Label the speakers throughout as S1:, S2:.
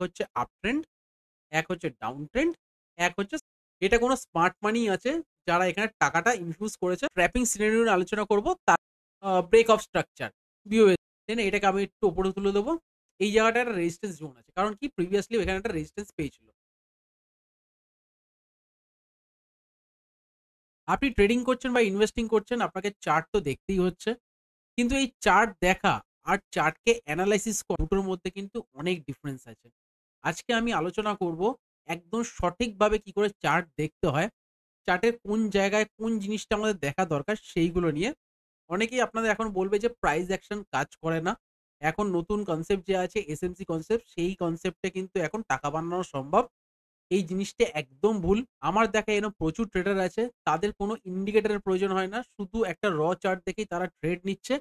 S1: হচ্ছে up trend, এক হচ্ছে ডাউন ট্রেন্ড, এক হচ্ছে এটা কোনো স্মার্ট মানি আছে যারা এখানে টাকাটা ইনফিউজ করেছে। ট্র্যাপিং সিনারিও নিয়ে আলোচনা করব। তার ব্রেক অফ স্ট্রাকচার, বিওএস। দেন এটাকে আমি একটু উপরে তুলে দেবো। এই জায়গাটা একটা রেজিস্ট্যান্স জোন আছে। কারণ কি প্রিভিয়াসলি এখানে একটা রেজিস্ট্যান্স পেয়েছিল। আপনি ট্রেডিং করছেন বা ইনভেস্টিং করছেন, আপনাকে চার্ট তো দেখতেই হচ্ছে। কিন্তু এই চার্ট দেখা আর চার্টকে এনালাইসিস করা দুটোর মধ্যে কিন্তু অনেক ডিফারেন্স আছে। আজকে আমি আলোচনা করব একদম সঠিকভাবে কি করে চার্ট দেখতে হয়। চার্টের কোন জায়গায় কোন জিনিসটা আমাদের দেখা দরকার সেইগুলো নিয়ে। অনেকেই আপনাদের এখন বলবে যে প্রাইস অ্যাকশন কাজ করে না। এখন নতুন কনসেপ্ট যে আছে এসএমসি কনসেপ্ট, সেই কনসেপ্টে কিন্তু এখন টাকা বানানো সম্ভব। এই জিনিসটা একদম ভুল। আমার দেখা এরকম প্রচুর ট্রেডার আছে। তাদের কোনো ইন্ডিকেটরের প্রয়োজন হয় না। শুধু একটা চার্ট দেখেই তারা ট্রেড নিচ্ছে।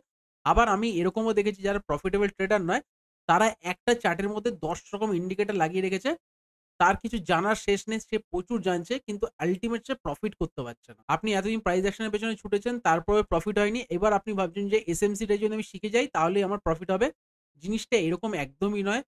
S1: আবার আমি এরকমও দেখেছি যারা প্রফিটেবল ট্রেডার নয়, তারা একটা চার্টের মধ্যে ১০ রকম ইন্ডিকেটর লাগিয়ে রেখেছে। তার কিছু জানার শেষ নেই। সে প্রচুর জানছে কিন্তু আল্টিমেট সে প্রফিট করতে পারছে না। আপনি এতদিন প্রাইস অ্যাকশন এর পেছনে ছুটেছেন, তারপরে প্রফিট হয়নি। এবার আপনি ভাবছেন যে এসএমসি টা যদি আমি শিখে যাই তাহলেই আমার প্রফিট হবে। জিনিসটা এরকম একদমই নয়।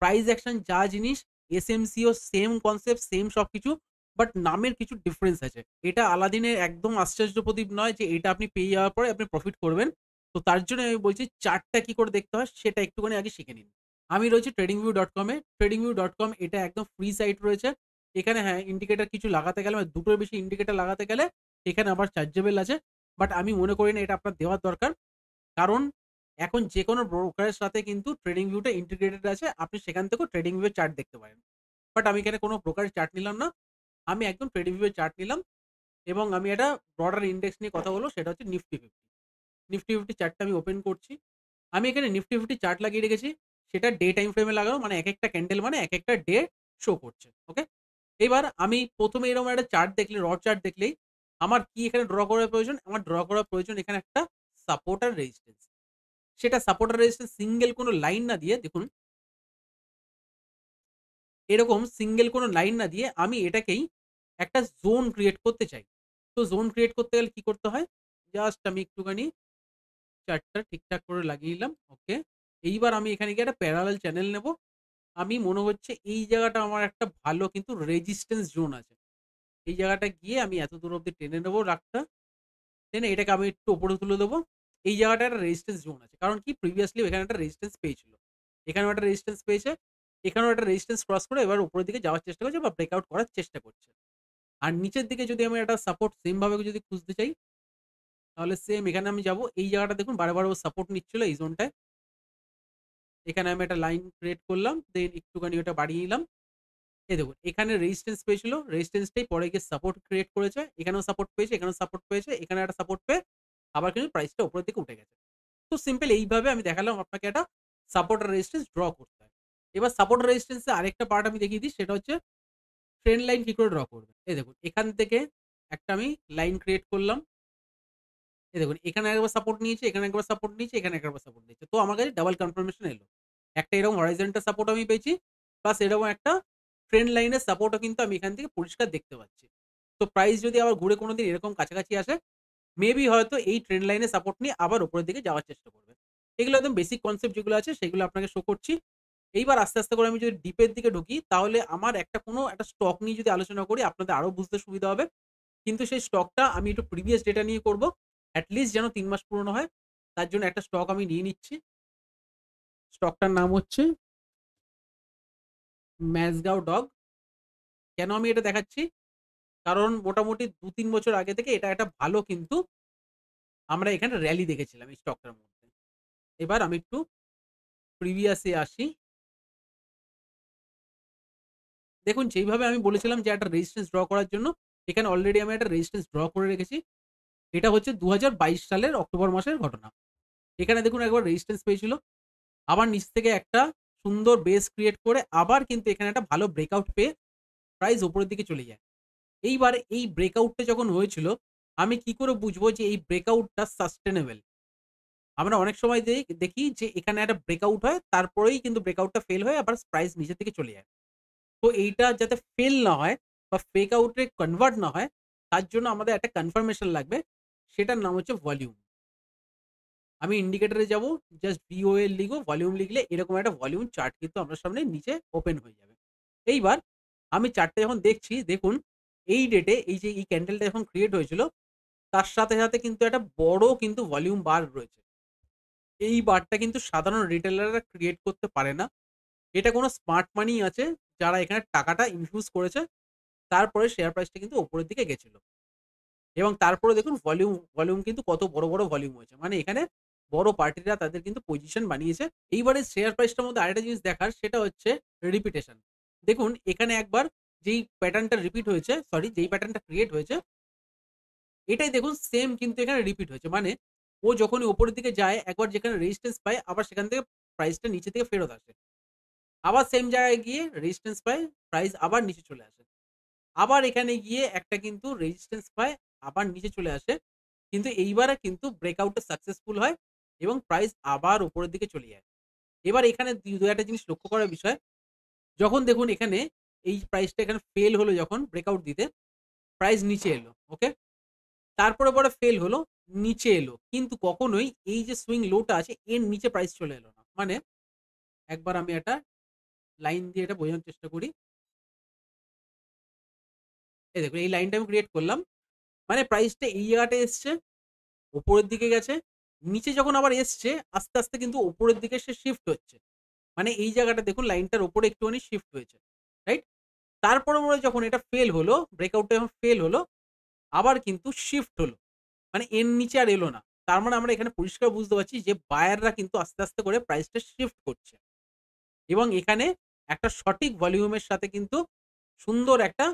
S1: প্রাইস অ্যাকশন যা জিনিস, এসএমসিও সেম কনসেপ্ট, সেম সবকিছু। বাট নামের কিছু ডিফারেন্স আছে। এটা আলাদিনের একদম আশ্চর্য প্রদীপ নয় যে এটা আপনি পেয়ে যাওয়ার পরে আপনি প্রফিট করবেন। তো তার জন্য আমি বলছি চার্টটা কি করে দেখতে হয় সেটা একটুখানি আগে শিখে নিন। আমি রয়েছি tradingview.com এ। tradingview.com এটা একদম ফ্রি সাইট রয়েছে। এখানে হ্যাঁ, ইন্ডিকেটর কিছু লাগাতে গেলে মানে ২ টোর বেশি ইন্ডিকেটর লাগাতে গেলে এখানে আবার চার্জেবল আছে। বাট আমি মনে করি না এটা আপনার দেওয়ার দরকার। কারণ এখন যেকোনো ব্রোকারের সাথে কিন্তু ট্রেডিং ভিউটা ইন্টিগ্রেটেড আছে। আপনি সেখান থেকেও ট্রেডিং ভিউ এর চার্ট দেখতে পারেন। বাট আমি এখানে কোনো ব্রোকারের চার্ট নিলাম না। আমি একদম ট্রেডিং ভিউ এর চার্ট নিলাম এবং আমি একটা ব্রডার ইন্ডেক্স নিয়ে কথা বলব সেটা হচ্ছে নিফটি 50। নিফটি 50 চার্টটা আমি ওপেন করছি। আমি এখানে নিফটি 50 চার্ট লাগিয়ে রেখেছি। সেটা ডে টাইম ফ্রেমে লাগানো মানে একেকটা ক্যান্ডেল মানে একেকটা ডে শো করছে। ওকে? এবার আমি ১ম এ এরকম একটা চার্ট দেখলে চার্ট দেখলেই আমার কি এখানে ড্র করার প্রয়োজন? আমার ড্র করার প্রয়োজন এখানে একটা সাপোর্ট আর রেজিস্ট্যান্স। সেটা সাপোর্ট আর রেজিস্ট্যান্স সিঙ্গেল কোনো লাইন না দিয়ে দেখুন, এরকম সিঙ্গেল কোনো লাইন না দিয়ে আমি এটাকেই একটা জোন ক্রিয়েট করতে চাই। তো জোন ক্রিয়েট করতে গেলে কি করতে হয়? জাস্ট আমি একটুখানি চার্টটা ঠিকঠাক করে লাগিয়ে নিলাম। ওকে। এইবার আমি এখানে গিয়ে একটা প্যারালাল চ্যানেল নেব। আমি মনে হচ্ছে এই জায়গাটা আমার একটা ভালো কিন্তু রেজিস্ট্যান্স জোন আছে। এই জায়গাটা গিয়ে আমি এতদূর অব্দি টেনে নেব রাগটা। দেন এটাকে আমি একটু উপরে তুলে দেবো। এই জায়গাটায় একটা রেজিস্ট্যান্স জোন আছে। কারণ কি প্রিভিয়াসলি এখানে একটা রেজিস্ট্যান্স পেয়েছিল। এখানেও একটা রেজিস্ট্যান্স পেয়েছে। এখানেও একটা রেজিস্ট্যান্স ক্রস করে এবার উপরের দিকে যাওয়ার চেষ্টা করছে বা ব্রেকআউট করার চেষ্টা করছে। আর নিচের দিকে যদি আমি একটা সাপোর্ট সেম ভাবে যদি খুঁজতে চাই, তাহলে সেম এখানে আমি যাবো। এই জায়গাটা দেখুন বারে ও সাপোর্ট নিচ্ছিল এই জোনটায়। এখানে আমি একটা লাইন ক্রিয়েট করলাম। দেন একটুখানি ওটা বাড়িয়ে নিলাম। এই দেখুন এখানে রেজিস্ট্যান্স পেয়েছিল। রেজিস্ট্যান্সটাই পরে গিয়ে সাপোর্ট ক্রিয়েট করেছে। এখানেও সাপোর্ট পেয়েছে, এখানেও সাপোর্ট পেয়েছে, এখানে একটা সাপোর্ট পেয়ে আবার কিন্তু প্রাইসটা উপরের দিকে উঠে গেছে। তো সিম্পল এইভাবে আমি দেখালাম আপনাকে একটা সাপোর্ট আর রেজিস্ট্যান্স ড্র করতে হয়। এবার সাপোর্ট আর রেজিস্ট্যান্স এর আরেকটা পার্ট আমি দেখিয়ে দিই সেটা হচ্ছে ট্রেন্ড লাইন কি করে ড্র করবেন। এই দেখুন এখান থেকে একটা আমি লাইন ক্রিয়েট করলাম। এই দেখুন এখানে একবার সাপোর্ট নিয়েছি, এখানে একবার সাপোর্ট নিয়েছি, এখানে একবার সাপোর্ট নিয়েছি। তো আমার কাছে ডাবল কনফার্মেশন এলো। একটা এরকম হরাইজন্টাল সাপোর্ট আমি পেয়েছি। প্লাস এরকম একটা ট্রেন্ড লাইনের সাপোর্টও কিন্তু আমি এখান থেকে পরিষ্কার দেখতে পাচ্ছি। তো প্রাইস যদি আবার ঘুরে কোনদিন এরকম কাছাকাছি আসে, মেবি হয়তো এই ট্রেন্ড লাইনের সাপোর্ট নিয়ে আবার উপরের দিকে যাওয়ার চেষ্টা করবে। এগুলো একদম বেসিক কনসেপ্ট যেগুলো আছে সেগুলো আপনাকে শো করছি। এইবার আস্তে, আস্তে করে আমি যদি ডিপের দিকে ঢুকি তাহলে আমার কোনো একটা স্টক নিয়ে যদি আলোচনা করি আপনাদের আরো বুঝতে সুবিধা হবে। কিন্তু সেই স্টকটা আমি একটু প্রিভিয়াস ডেটা নিয়ে করব। এট লিস্ট যেন ৩ মাস পুরনো হয়। তার জন্য একটা স্টক আমি নিয়ে নিচ্ছি। স্টকটার নাম হচ্ছে ম্যাজগাঁও ডগ। কেন আমি এটা দেখাচ্ছি? কারণ মোটামুটি ২-৩ বছর আগে থেকে এটা একটা ভালো কিন্তু আমরা এখানে র‍্যালি দেখেছিলাম এই স্টকটার মধ্যে। এবার আমি একটু প্রিভিয়াস এ আসি। দেখুন যেইভাবে আমি বলেছিলাম যে একটা রেজিস্ট্যান্স ড্র করার জন্য, এখানে অলরেডি আমি একটা রেজিস্ট্যান্স ড্র করে রেখেছি। এটা হচ্ছে ২০২২ সালের অক্টোবর মাসের ঘটনা। এখানে দেখুন একবার রেজিস্ট্যান্স পেয়েছিল। আবার নিচ থেকে একটা সুন্দর বেস ক্রিয়েট করে আবার কিন্তু এখানে একটা ভালো ব্রেকআউট পেয়ে প্রাইস উপরের দিকে চলে যায়। এইবার এই ব্রেকআউটটা যখন হয়েছিল, আমি কি করে বুঝবো যে এই ব্রেকআউটটা সাস্টেনেবল? আমরা অনেক সময় দেখি যে এখানে একটা ব্রেকআউট হয়, তারপরেই কিন্তু ব্রেকআউটটা ফেল হয়ে আবার প্রাইস নিচের দিকে চলে যায়। তো এইটা যাতে ফেল না হয় বা ফেক আউট এ কনভার্ট না হয়, তার জন্য আমাদের একটা কনফার্মেশন লাগবে। সেটার নাম হচ্ছে ভলিউম। আমি ইন্ডিকেটরে যাব, জাস্ট VOL লিখব, ভলিউম লিখলে এরকম একটা ভলিউম চার্ট কিন্তু আপনার সামনে নিচে ওপেন হয়ে যাবে। এইবার আমি চার্টটা যখন দেখছি, দেখুন এই ডেটে এই যে এই ক্যান্ডেলটা যখন ক্রিয়েট হয়েছিল, তার সাথে, সাথে কিন্তু একটা বড় কিন্তু ভলিউম বার রয়েছে। এই বারটা কিন্তু সাধারণ রিটেলাররা ক্রিয়েট করতে পারে না। এটা কোনো স্মার্ট মানি আছে যারা এখানে টাকাটা ইনফিউজ করেছে। তারপরে শেয়ার প্রাইসটা কিন্তু উপরের দিকে গেছিল। এবং তারপরে দেখুন ভলিউম কিন্তু কত বড়, বড় ভলিউম হয়েছে। মানে এখানে বড় পার্টিরা তাদের কিন্তু পজিশন বানিয়েছে। এইবারে শেয়ার প্রাইসটার মধ্যে আরেকটা জিনিস দেখার, সেটা হচ্ছে রিপিটেশন। দেখুন এখানে একবার যেই প্যাটার্নটা রিপিট হয়েছে, সরি যেই প্যাটার্নটা ক্রিয়েট হয়েছে, এটাই দেখুন সেম কিন্তু এখানে রিপিট হয়েছে। মানে ও যখনই উপরের দিকে যায়, একবার যেখানে রেজিস্ট্যান্স পায়, আবার সেখান থেকে প্রাইসটা নিচে থেকে ফেরত আসে। আবার সেম জায়গায় গিয়ে রেজিস্ট্যান্স পায়, প্রাইস আবার নিচে চলে আসে। আবার এখানে গিয়ে একটা কিন্তু রেজিস্ট্যান্স পায়, আবার নিচে চলে আসে। কিন্তু এইবারে কিন্তু ব্রেকআউটটা সাকসেসফুল হয় এবং প্রাইস আবার উপরের দিকে চলে যায়। এবার এখানে ২ একটা জিনিস লক্ষ্য করার বিষয়, যখন দেখুন এখানে এই প্রাইসটা এখানে ফেল হলো, যখন ব্রেকআউট দিতে, প্রাইস নিচে এলো। ওকে? তারপরে পরে ফেল হলো, নিচে এলো। কিন্তু কখনোই এই যে সুইং লোটা আছে এর নিচে প্রাইস চলে এলো না। মানে একবার আমি একটা লাইন দিয়ে এটা বোঝানোর চেষ্টা করি। এই দেখুন এই লাইনটা আমি ক্রিয়েট করলাম। মানে প্রাইসটা এই জায়গাটায় এসছে, উপরের দিকে গেছে। নিচে যখন আবার এসছে, আস্তে, আস্তে কিন্তু উপরের দিকে সে শিফট হচ্ছে। মানে এই জায়গাটা দেখুন লাইনটার উপরে একটুখানি শিফট হয়েছে। রাইট? তারপরে পরে যখন এটা ফেল হলো, ব্রেকআউটটা যখন ফেল হলো, আবার কিন্তু শিফট হলো। মানে এর নিচে আর এলো না। তার মানে আমরা এখানে পরিষ্কার বুঝতে পারছি যে বায়াররা কিন্তু আস্তে, আস্তে করে প্রাইসটা শিফট করছে। এবং এখানে একটা সঠিক ভলিউমের সাথে কিন্তু সুন্দর একটা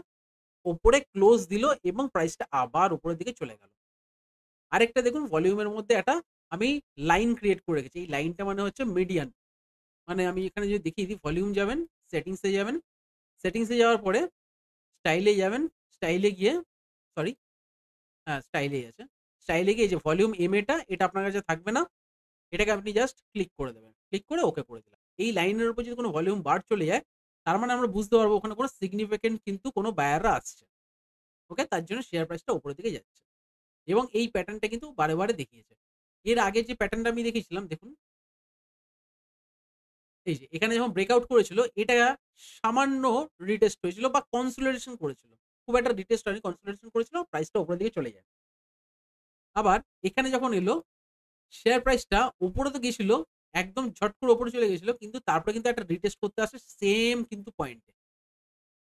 S1: উপরে ক্লোজ দিল এবং প্রাইসটা আবার উপরের দিকে চলে গেল। আরেকটা দেখুন ভলিউমের মধ্যে একটা আমি লাইন ক্রিয়েট করে রেখেছি। এই লাইনটা মানে হচ্ছে মিডিয়ান। মানে আমি এখানে যদি দেখিয়ে দিই, ভলিউম যাবেন, সেটিংস এ যাবেন। সেটিংস এ যাওয়ার পরে স্টাইল এ যাবেন। স্টাইল এ গিয়ে, সরি, হ্যাঁ, স্টাইল এই আছে। স্টাইল এ গিয়ে এই যে ভলিউম এমএ টা, এটা আপনার কাছে থাকবে না। এটাকে আপনি জাস্ট ক্লিক করে দেবেন। ক্লিক করে ওকে করে দিলাম। এই লাইনের উপর যদি কোনো ভলিউম বার চলে যায়, তার মানে আমরা বুঝতে পারবো ওখানে কোনো সিগনিফিক্যান্ট কিন্তু কোনো বায়াররা আসছে। ওকে? তার জন্য শেয়ার প্রাইসটা উপরের দিকে যাচ্ছে। এবং এই প্যাটার্নটা কিন্তু বারে, বারে দেখিয়েছে। এর আগে যে প্যাটার্নটা আমি দেখিয়েছিলাম, দেখুন এই যে এখানে যখন ব্রেকআউট করেছিল, এটা সামান্য রিটেস্ট হয়েছিল বা কনসোলিডেশন করেছিল। খুব একটা রিটেস্ট হয়নি, কনসোলিডেশন করেছিল, প্রাইসটা উপরের দিকে চলে যায়। আবার এখানে যখন এলো, শেয়ার প্রাইসটা উপরে তো গেছিল, একদম ঝট করে উপরে চলে গেছিল। কিন্তু তারপরে কিন্তু একটা রিটেস্ট করতে আসে সেম কিন্তু পয়েন্টে।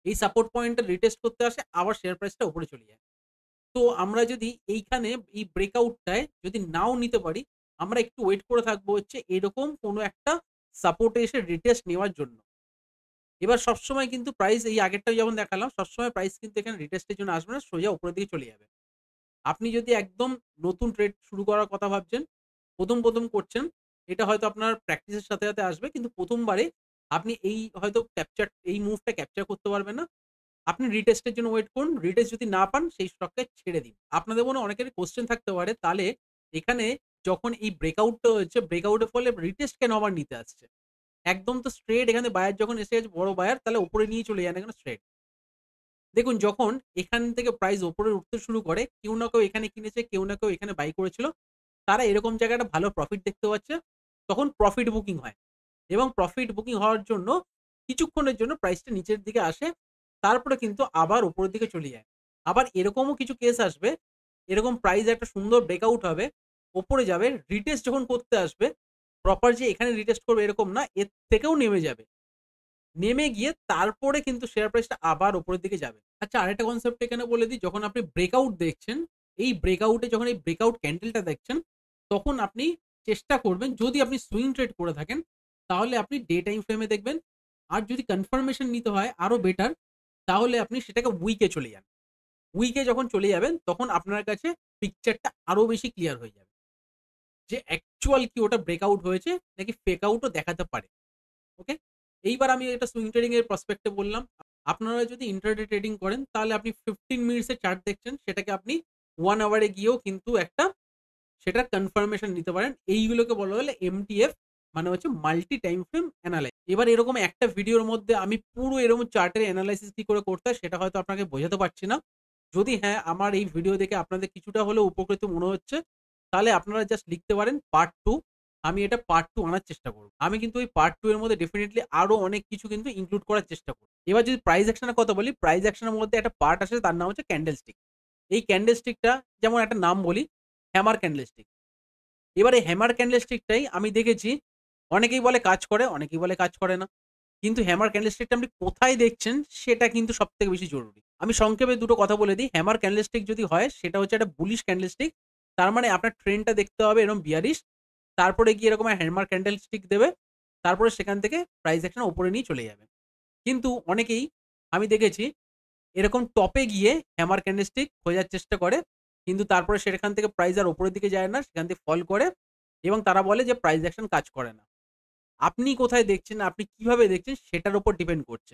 S1: এই সাপোর্ট পয়েন্টটা রিটেস্ট করতে আসে, আবার শেয়ার প্রাইসটা উপরে চলে যায়। তো আমরা যদি এইখানে এই ব্রেকআউটটায় যদি নাও নিতে পারি, আমরা একটু ওয়েট করে থাকবো হচ্ছে এরকম কোনো একটা সাপোর্টে এসে রিটেস্ট নেওয়ার জন্য। এবার সবসময় কিন্তু প্রাইস এই আগেরটাও যেমন দেখালাম, সবসময় প্রাইস কিন্তু এখানে রিটেস্টের জন্য আসবে না, সোজা উপরের দিকে চলে যাবে। আপনি যদি একদম নতুন ট্রেড শুরু করার কথা ভাবছেন, ১ম করছেন, এটা হয়তো আপনার প্র্যাকটিসের সাথে, সাথে আসবে। কিন্তু ১ম বারে আপনি এই হয়তো এই মুভটা ক্যাপচার করতে পারবেন না। আপনি রিটেস্টের জন্য ওয়েট করুন। রিটেস্ট যদি না পান, সেই স্টককে ছেড়ে দিন। আপনাদের মনে অনেকেরই কোয়েশ্চেন থাকতে পারে, তাহলে এখানে যখন এই ব্রেকআউটটা হয়েছে, ব্রেকআউটের ফলে রিটেস্ট কেন আবার নিতে আসছে? একদম তো স্ট্রেইট এখানে বায়ার যখন এসে গেছে, বড় বায়ার, তাহলে উপরে নিয়ে চলে যান এখানে স্ট্রেইট। দেখুন যখন এখান থেকে প্রাইস উপরে উঠতে শুরু করে, কেউ না কেউ এখানে কিনেছে, কেউ না কেউ এখানে বাই করেছিল। তারা এরকম জায়গায় একটা ভালো প্রফিট দেখতে পাচ্ছে। তখন প্রফিট বুকিং হয় এবং প্রফিট বুকিং হওয়ার জন্য কিছুক্ষণের জন্য প্রাইসটা নিচের দিকে আসে। তারপরে কিন্তু আবার উপরের দিকে চলে যায়। আবার এরকমও কিছু কেস আসবে, এরকম প্রাইস একটা সুন্দর ব্রেকআউট হবে, উপরে যাবে, রিটেস্ট যখন করতে আসবে, প্রপার যে এখানে রিটেস্ট করবে এরকম না, এর থেকেও নেমে যাবে। নেমে গিয়ে তারপরে কিন্তু শেয়ার প্রাইসটা আবার উপরের দিকে যাবে। আচ্ছা, আরেকটা কনসেপ্ট এখানে বলে দিই, যখন আপনি ব্রেকআউট দেখছেন, এই ব্রেকআউটে যখন এই ব্রেকআউট ক্যান্ডেলটা দেখছেন, তখন আপনি চেষ্টা করবেন, যদি আপনি সুইং ট্রেড করে থাকেন, তাহলে আপনি ডে টাইম ফ্রেমে দেখবেন। আর যদি কনফার্মেশন নিতে হয় আরো বেটার, তাহলে আপনি সেটাকে উইকে চলে যান। উইকে যখন চলে যাবেন, তখন আপনার কাছে পিকচারটা আরো বেশি ক্লিয়ার হয়ে যাবে। যে অ্যাকচুয়াল কি ওটা ব্রেকআউট হয়েছে নাকি ফেক আউটও দেখাতে পারে। ওকে? এইবার আমি এটা সুইং ট্রেডিং এর পার্সপেক্টিভ বললাম। আপনারা যদি ইন্ট্রাডে ট্রেডিং করেন, তাহলে আপনি 15 মিনিটস এর চার্ট দেখছেন, সেটাকে আপনি 1 আওয়ারে গিয়েও কিন্তু একটা সেটার কনফার্মেশন নিতে পারেন। এইগুলোকে বলা হলো এমটিএফ, মানে হচ্ছে মাল্টি টাইম ফ্রেম এনালাইসিস। এবার এরকম একটা ভিডিওর মধ্যে আমি পুরো এরকম চার্টের এনালাইসিস কি করে করতে হয়, সেটা হয়তো আপনাকে বোঝাতে পারছি না। যদি হ্যাঁ, আমার এই ভিডিও দেখে আপনাদের কিছুটা হলেও উপকৃত মনে হচ্ছে, তাহলে আপনারা জাস্ট লিখতে পারেন পার্ট 2। আমি এটা পার্ট 2 আনার চেষ্টা করব। আমি কিন্তু ওই পার্ট 2 এর মধ্যে ডেফিনিটলি আরো অনেক কিছু কিন্তু ইনক্লুড করার চেষ্টা করব। এবার যদি প্রাইস অ্যাকশন এর কথা বলি, প্রাইস অ্যাকশন এর মধ্যে একটা পার্ট আসে, তার নাম হচ্ছে ক্যান্ডেলস্টিক। এই ক্যান্ডেলস্টিকটা যেমন একটা নাম বলি, হ্যামার ক্যান্ডেলস্টিক। এবার এই হ্যামার ক্যান্ডেলস্টিকটাই আমি দেখেছি অনেকেই বলে কাজ করে, অনেকেই বলে কাজ করে না। কিন্তু হ্যামার ক্যান্ডেলস্টিকটা আপনি কোথায় দেখছেন সেটা কিন্তু সবথেকে বেশি জরুরি। আমি সংক্ষেপে দুটো কথা বলে দিই। হ্যামার ক্যান্ডেলস্টিক যদি হয় সেটা হচ্ছে একটা বুলিশ ক্যান্ডেলস্টিক। তার মানে আপনার ট্রেন্ডটা দেখতে হবে এরকম বিয়ারিশ। তারপরে গিয়ে এরকম হ্যামার ক্যান্ডেলস্টিক দেবে। তারপরে সেখান থেকে প্রাইস অ্যাকশন উপরে নিয়ে চলে যাবে। কিন্তু অনেকেই আমি দেখেছি এরকম টপে গিয়ে হ্যামার ক্যান্ডেলস্টিক খোঁজার চেষ্টা করে। কিন্তু তারপরে সেখান থেকে প্রাইস আর উপরের দিকে যায় না। সেখান থেকে ফল করে এবং তারা বলে যে প্রাইস অ্যাকশন কাজ করে না। আপনি কোথায় দেখছেন, আপনি কিভাবে দেখছেন সেটার উপর ডিপেন্ড করছে।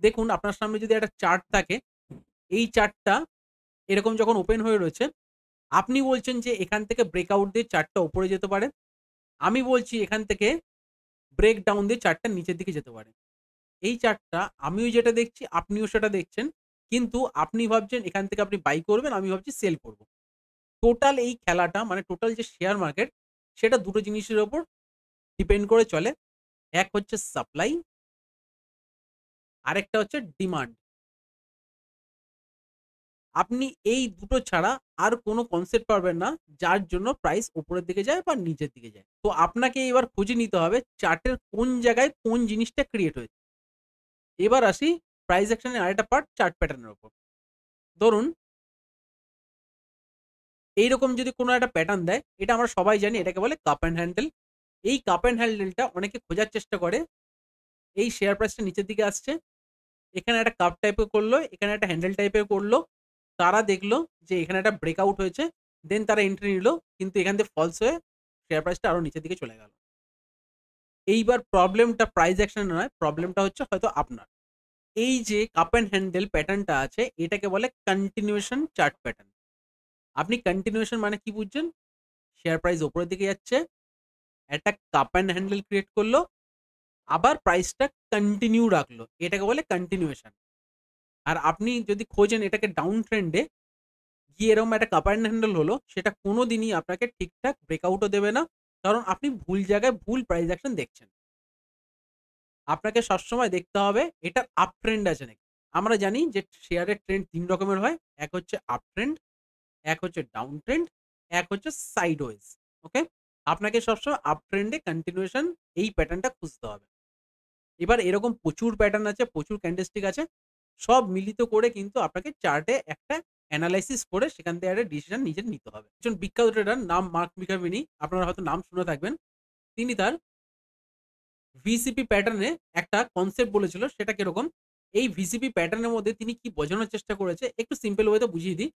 S1: দেখুন আপনার সামনে যদি একটা চার্ট থাকে, এই চার্টটা এরকম যখন ওপেন হয়ে রয়েছে, আপনি বলছেন যে এখান থেকে ব্রেকআউট দিয়ে চার্টটা উপরে যেতে পারে। আমি বলছি এখান থেকে ব্রেক ডাউন দিয়ে চার্টটা নিচের দিকে যেতে পারে। এই চার্টটা আমিও যেটা দেখছি, আপনিও সেটা দেখছেন। কিন্তু আপনি ভাবছেন এখান থেকে আপনি বাই করবেন, আমি ভাবছি সেল করব। টোটাল এই খেলাটা মানে টোটাল যে শেয়ার মার্কেট, সেটা দুটো জিনিসের উপর ডিপেন্ড করে চলে। এক হচ্ছে সাপ্লাই, আরেকটা হচ্ছে ডিমান্ড। আপনি এই দুটো ছাড়া আর কোনো কনসেপ্ট পাবেন না, যার জন্য প্রাইস উপরের দিকে যায় বা নিচের দিকে যায়। তো আপনাকে এবার খুঁজে নিতে হবে চার্টের কোন জায়গায় কোন জিনিসটা ক্রিয়েট হয়েছে। এবার আসি প্রাইস অ্যাকশনের আরেকটা পার্ট চার্ট প্যাটার্নের উপর। ধরুন এইরকম যদি কোনো একটা প্যাটার্ন দেয়, এটা আমরা সবাই জানি এটাকে বলে কাপ অ্যান্ড হ্যান্ডেল। এই কাপ অ্যান্ড হ্যান্ডেলটা অনেকে খোঁজার চেষ্টা করে। এই শেয়ার প্রাইসটা নিচের দিকে আসছে। এখানে একটা কাপ টাইপের করলো, এখানে একটা হ্যান্ডেল টাইপের করলো। তারা দেখলো যে এখানে একটা ব্রেকআউট হয়েছে। দেন তারা এন্ট্রি নিল। কিন্তু এখান থেকে ফলস হয়ে শেয়ার প্রাইসটা আরো নিচের দিকে চলে গেল। এইবার প্রবলেমটা প্রাইস অ্যাকশন নয়, প্রবলেমটা হচ্ছে হয়তো আপনার। এই যে কাপ অ্যান্ড হ্যান্ডেল প্যাটার্নটা আছে, এটাকে বলে কন্টিনিউয়েশন চার্ট প্যাটার্ন। আপনি কন্টিনিউয়েশন মানে কি বুঝছেন? শেয়ার প্রাইস উপরের দিকে যাচ্ছে, একটা কাপ অ্যান্ড হ্যান্ডেল ক্রিয়েট করলো, আবার প্রাইসটা কন্টিনিউ রাখলো। এটাকে বলে কন্টিনিউয়েশন। আর আপনি যদি খোঁজেন এটাকে ডাউন ট্রেন্ডে গিয়ে এরকম একটা কাপ অ্যান্ড হ্যান্ডেল হলো, সেটা কোনোদিনই আপনাকে ঠিকঠাক ব্রেকআউটও দেবে না। কারণ আপনি ভুল জায়গায় ভুল প্রাইস অ্যাকশন দেখছেন। আপনাকে সবসময় দেখতে হবে এটার আপ ট্রেন্ড আছে নাকি। আমরা জানি যে শেয়ারের ট্রেন্ড ৩ রকমের হয়। এক হচ্ছে আপ ট্রেন্ড, এক হচ্ছে ডাউন ট্রেন্ড, এক হচ্ছে সাইডওয়েজ। ওকে? আপনাকে সবসময় আপ ট্রেন্ডে কন্টিনিউয়েশন এই প্যাটার্নটা খুঁজতে হবে। এবার এরকম প্রচুর প্যাটার্ন আছে, প্রচুর ক্যান্ডেলস্টিক আছে। সব মিলিত করে কিন্তু আপনাকে চার্টে একটা এনালাইসিস করে সেখান থেকে একটা ডিসিশন নিজের নিতে হবে। একজন বিখ্যাত ট্রেডার নাম মার্ক মিকাভিনি, আপনারা হয়তো নাম শুনে থাকবেন। তিনি তার ভিসিপি প্যাটার্নে একটা কনসেপ্ট বলেছিল, সেটা কিরকম? এই ভিসিপি প্যাটার্নের মধ্যে তিনি কি বোঝানোর চেষ্টা করেছে একটু সিম্পল ওয়েতে বুঝিয়ে দিই।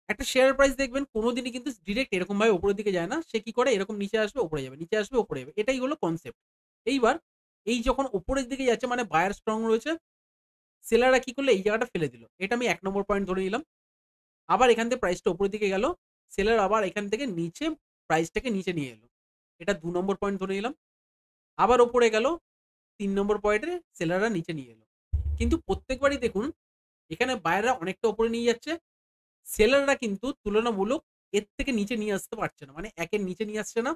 S1: একটা শেয়ার প্রাইস দেখবেন কোনোদিনই কিন্তু ডিরেক্ট এরকম ভাবে উপরের দিকে যায় না। সে কি করে এরকম নিচে আসবে, উপরে যাবে, নিচে আসবে, উপরে যাবে। এটাই হলো কনসেপ্ট। এইবার এই যখন উপরের দিকে যাচ্ছে মানে বায়ার স্ট্রং রয়েছে, সেলাররা কি করলো এই জায়গাটা ফেলে দিল। এটা আমি ১ নম্বর পয়েন্ট ধরে নিলাম। আবার এখান থেকে প্রাইসটা উপরের দিকে গেল। সেলার আবার এখান থেকে নিচে প্রাইসটাকে নিচে নিয়ে এলো। এটা ২ নম্বর পয়েন্ট ধরে নিলাম। আবার উপরে গেল। ৩ নম্বর পয়েন্টে সেলাররা নিচে নিয়ে এলো। কিন্তু প্রত্যেকবারই দেখুন এখানে বায়াররা অনেকটা উপরে নিয়ে যাচ্ছে। সেলাররা কিন্তু তুলনামূলক এর থেকে নিচে নিয়ে আসতে পারছে না। মানে ১ এর নিচে নিয়ে আসছে না।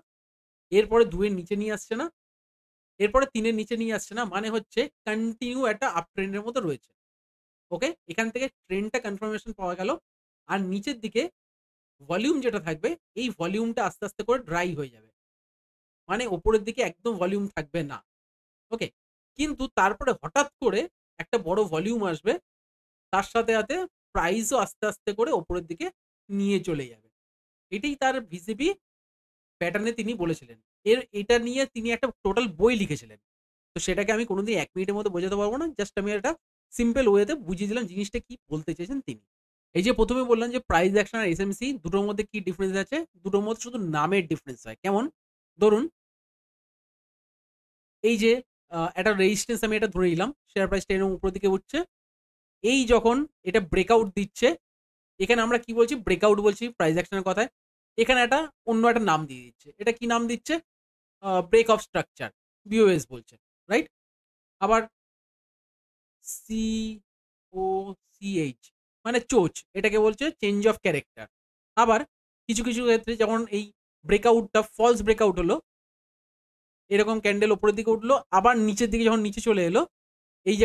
S1: এরপরে ২ এর নিচে নিয়ে আসছে না। এরপরে ৩ এর নিচে নিয়ে আসছে না। মানে হচ্ছে কন্টিনিউ একটা আপ ট্রেন্ড এর মধ্যে রয়েছে। ওকে? এখান থেকে ট্রেন্ডটা কনফার্মেশন পাওয়া গেল। আর নিচের দিকে ভলিউম যেটা থাকবে, এই ভলিউমটা আস্তে, আস্তে করে ড্রাই হয়ে যাবে। মানে উপরের দিকে একদম ভলিউম থাকবে না। ওকে? কিন্তু তারপরে হঠাৎ করে একটা বড় ভলিউম আসবে। তার সাথে, সাথে প্রাইসও আস্তে, আস্তে করে উপরের দিকে নিয়ে চলে যাবে। এটাই তার ভিসিপি প্যাটার্ন এ তিনি বলেছিলেন। এটা নিয়ে তিনি একটা টোটাল বই লিখেছিলেন। তো সেটাকে আমি কোনদিন ১ মিনিটের মধ্যে বোঝাতে পারব না। জাস্ট আমি একটা সিম্পল ওয়েতে বুঝিয়ে দিলাম জিনিসটা কি বলতে চেয়েছেন তিনি। এই যে ১ম এ বললাম যে প্রাইস অ্যাকশন আর এসএমসি দুটোর মধ্যে কি ডিফারেন্স আছে? দুটোর মধ্যে শুধু নামের ডিফারেন্স হয়। কেমন? ধরুন এই যে একটা রেজিস্ট্যান্স আমি এটা ধরে নিলাম। শেয়ার প্রাইসটা এরকম উপরের দিকে উঠছে। এই যখন এটা ব্রেকআউট দিচ্ছে, এখানে আমরা কি বলছি? ব্রেকআউট বলছি প্রাইস অ্যাকশন এর কথায়। এখানে একটা অন্য একটা নাম দিয়ে দিচ্ছে। এটা কি নাম দিচ্ছে? ব্রেক অফ স্ট্রাকচার, বিওএস বলছে। রাইট? আবার সিওসিএইচ মানে চোচ, এটাকে বলছে চেঞ্জ অফ ক্যারেক্টার। আবার কিছু, কিছু ক্ষেত্রে যখন এই ব্রেকআউটটা ফলস ব্রেকআউট হলো, এরকম ক্যান্ডেল উপরের দিকে উঠলো, আবার নিচের দিকে যখন নিচে চলে এলো, এই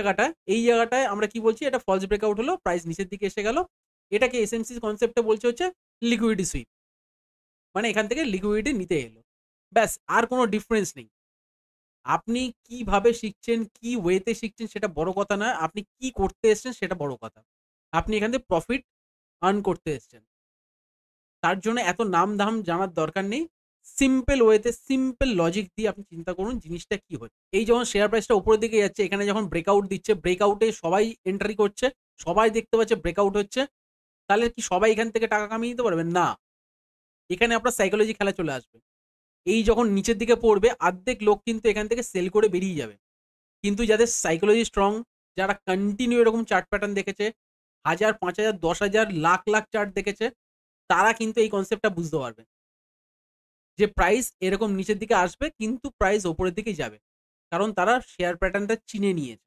S1: জায়গাটায় আমরা কি বলছি, এটা ফলস ব্রেকআউট হলো, প্রাইস নিচের দিকে এসে গেল। এটাকে এসএমসি কনসেপ্টে বলছে হচ্ছে লিকুইডিটি সুইপ। মানে এখান থেকে লিকুইডিটি নিতে এলো। ব্যাস, আর কোনো ডিফারেন্স নেই। আপনি কিভাবে শিখছেন, কি ওয়েতে শিখছেন সেটা বড় কথা না। আপনি কি করতে এসছেন সেটা বড় কথা। আপনি এখান থেকে প্রফিট আর্ন করতে এসছেন। তার জন্য এত নাম-ধাম জানার দরকার নেই। সিম্পল ওয়েতে, সিম্পল লজিক দিয়ে আপনি চিন্তা করুন জিনিসটা কি হচ্ছে। এই যখন শেয়ার প্রাইসটা উপরের দিকে যাচ্ছে, এখানে যখন ব্রেকআউট দিচ্ছে, ব্রেকআউটে সবাই এন্ট্রি করছে, সবাই দেখতে পাচ্ছে ব্রেকআউট হচ্ছে। তাহলে কি সবাই এখান থেকে টাকা কামিয়ে নিতে পারবেন? না। এখানে আপনার সাইকোলজি খেলা চলে আসবে। এই যখন নিচের দিকে পড়বে, অর্ধেক লোক কিন্তু এখান থেকে সেল করে বেরিয়ে যাবে। কিন্তু যাদের সাইকোলজি স্ট্রং, যারা কন্টিনিউ এরকম চার্ট প্যাটার্ন দেখেছে, 1000, 5000, 10,000, লাখ, লাখ চার্ট দেখেছে, তারা কিন্তু এই কনসেপ্টটা বুঝতে পারবে। যে প্রাইস এরকম নিচের দিকে আসবে কিন্তু প্রাইস উপরের দিকেই যাবে। কারণ তারা শেয়ার প্যাটার্নটা চিনে নিয়েছে।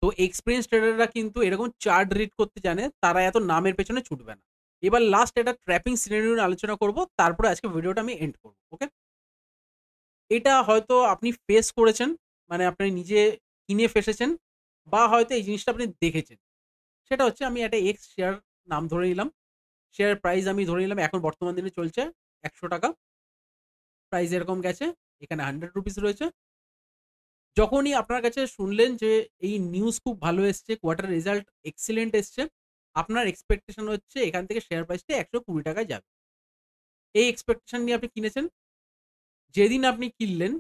S1: তো এক্সপেরিয়েন্স ট্রেডাররা কিন্তু এরকম চার্ট রিড করতে জানে, তারা এত নামের পেছনে ছুটবে না। এবার লাস্ট এটা ট্র্যাপিং সিনারিও নিয়ে আলোচনা করব, তারপরে আজকে ভিডিওটা আমি এন্ড করব। ওকে? এটা হয়তো আপনি ফেস করেছেন, মানে আপনি নিজে কিনে ফেসেছেন, বা হয়তো এই জিনিসটা আপনি দেখেছেন। সেটা হচ্ছে, আমি একটা এক্স শেয়ার নাম ধরে নিলাম। শেয়ার প্রাইস আমি ধরে নিলাম এখন বর্তমান দিনে চলছে ৳১০০। প্রাইস এরকম গেছে। এখানে ₹100 রয়েছে। যখনই আপনার কাছে শুনলেন যে এই নিউজ খুব ভালো এসছে, কোয়ার্টার রেজাল্ট এক্সেলেন্ট এসছে, আপনার এক্সপেকটেশন হচ্ছে এখান থেকে শেয়ার প্রাইসটা ৳১২০ যাবে। এই এক্সপেকটেশন নিয়ে আপনি কিনেছেন। যেদিন আপনি কিনলেন,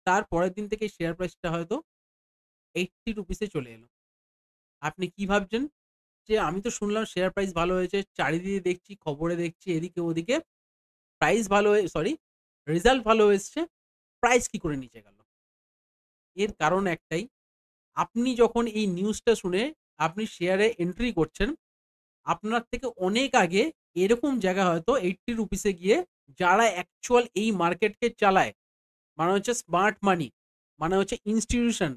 S1: তার পরের দিন থেকে শেয়ার প্রাইসটা হয়তো ৳80 এ চলে এলো। আপনি কি ভাবছেন? যে আমি তো শুনলাম শেয়ার প্রাইস ভালো হয়েছে, চারিদিকে দেখছি, খবরে দেখছি, এদিকে ওদিকে প্রাইস ভালো হয়ে সরি রেজাল্ট ভালো এসছে, প্রাইস কি করে নিচে গেল? এর কারণ একটাই, আপনি যখন এই নিউজটা শুনে আপনি শেয়ারে এন্ট্রি করছেন, আপনার থেকে অনেক আগে এরকম জায়গা হয়তো ৳80 এ গিয়ে যারা অ্যাকচুয়াল এই মার্কেটকে চালায়, মানে হচ্ছে স্মার্ট মানি, মানে হচ্ছে ইনস্টিটিউশন,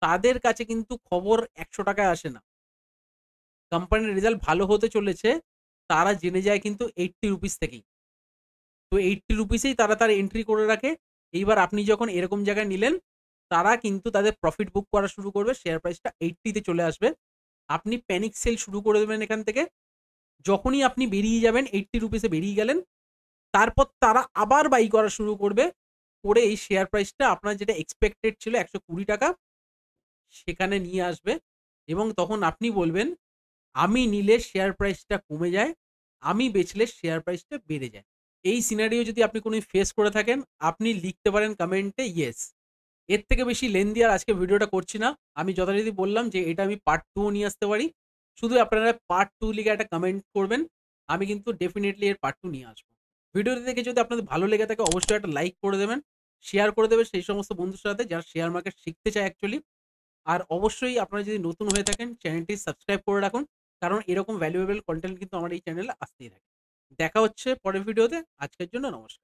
S1: তাদের কাছে কিন্তু খবর ৳১০০ য় আসে না। কোম্পানির রেজাল্ট ভালো হতে চলেছে, তারা জেনে যায় কিন্তু ৳80 থেকেই। তো ৳80 এই তারা তার এন্ট্রি করে রাখে। এইবার আপনি যখন এরকম জায়গায় নিলেন, তারা কিন্তু তাদের প্রফিট বুক করা শুরু করবে। শেয়ার প্রাইসটা 80 তে চলে আসবে। আপনি প্যানিক সেল শুরু করে দেবেন এখান থেকে। যখনই আপনি বেরিয়ে যাবেন, ৳80 এ বেরিয়ে গেলেন, তারপর তারা আবার বাই করা শুরু করবে। করে এই শেয়ার প্রাইসটা আপনার যেটা এক্সপেক্টেড ছিল ৳১২০, সেখানে নিয়ে আসবে এবং তখন আপনি বলবেন, "আমি নিলে শেয়ার প্রাইসটা কমে যায়, আমি বেচলে শেয়ার প্রাইসটা বেড়ে যায়।" এই সিনারিও যদি আপনি কোনোদিন ফেস করে থাকেন, আপনি লিখতে পারেন কমেন্টে ইয়েস। এর থেকে বেশি লেন্দি আর আজকে ভিডিওটা করছি না। আমি যথারীতি বললাম যে এটা আমি পার্ট 2 ও নিয়ে আসতে পারি। শুধু আপনারা পার্ট 2 লিখে একটা কমেন্ট করবেন। আমি কিন্তু ডেফিনিটলি এর পার্ট 2 নিয়ে আসবো। ভিডিওটি দেখে যদি আপনাদের ভালো লেগে থাকে অবশ্যই একটা লাইক করে দেবেন। শেয়ার করে দেবেন সেই সমস্ত বন্ধুর সাথে যারা শেয়ার মার্কেট শিখতে চায় অ্যাকচুয়ালি। আর অবশ্যই আপনারা যদি নতুন হয়ে থাকেন চ্যানেলটি সাবস্ক্রাইব করে রাখুন। কারণ এরকম ভ্যালুয়েবল কনটেন্ট কিন্তু আমার এই চ্যানেলে আসতেই থাকে। দেখা হচ্ছে পরের ভিডিওতে। আজকের জন্য নমস্কার।